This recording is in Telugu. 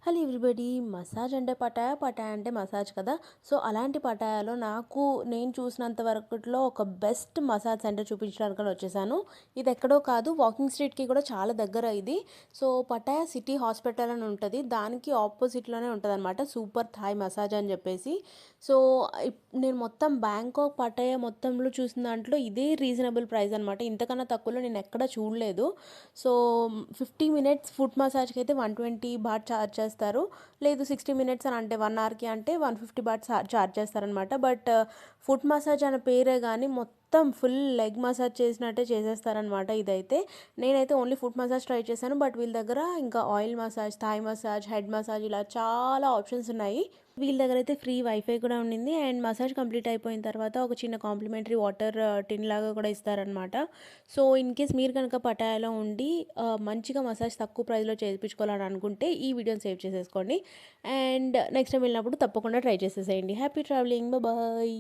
Hello everybody. మసాజ్ అంటే పటాయా, పటాయా అంటే మసాజ్ కదా. సో అలాంటి పటాయాలో నేను చూసినంత వరకుట్లో ఒక బెస్ట్ మసాజ్ సెంటర్ చూపించడానికని వచ్చేసాను. ఇది ఎక్కడో కాదు, వాకింగ్ స్ట్రీట్కి కూడా చాలా దగ్గర ఇది. సో పటాయా సిటీ హాస్పిటల్ అని ఉంటుంది, దానికి ఆపోజిట్లోనే ఉంటుంది అనమాట సూపర్ థాయ్ మసాజ్ అని చెప్పేసి. సో నేను మొత్తం బ్యాంకాక్ పటాయా మొత్తంలో చూసిన దాంట్లో ఇదే రీజనబుల్ ప్రైస్ అనమాట. ఇంతకన్నా తక్కువలో నేను ఎక్కడ చూడలేదు. సో 50 మినిట్స్ ఫుట్ మసాజ్కి అయితే 120 బాట్ ఛార్జ్ చేస్తారు. లేదు 60 మినిట్స్ అని అంటే 1 అవర్కి అంటే 150 బాట్ ఛార్జ్ చేస్తారనమాట. బట్ ఫుట్ మసాజ్ అనే పేరే కానీ మొత్తం ఫుల్ లెగ్ మసాజ్ చేసినట్టే చేసేస్తారనమాట. ఇదైతే నేనైతే ఓన్లీ ఫుట్ మసాజ్ ట్రై చేశాను. బట్ వీళ్ళ దగ్గర ఇంకా oil massage, Thai massage, head massage ఇలా చాలా ఆప్షన్స్ ఉన్నాయి. వీళ్ళ దగ్గర అయితే ఫ్రీ వైఫై కూడా ఉండింది. అండ్ మసాజ్ కంప్లీట్ అయిపోయిన తర్వాత ఒక చిన్న కాంప్లిమెంటరీ వాటర్ టిన్ లాగా కూడా ఇస్తారనమాట. సో ఇన్ కేస్ మీరు కనుక పటాయాలో ఉండి మంచిగా మసాజ్ తక్కువ ప్రైస్లో చేయించుకోవాలని అనుకుంటే ఈ వీడియోని సేవ్ చేసేసుకోండి. అండ్ నెక్స్ట్ టైం వెళ్ళినప్పుడు తప్పకుండా ట్రై చేసేసేయండి. Happy travelling, bye.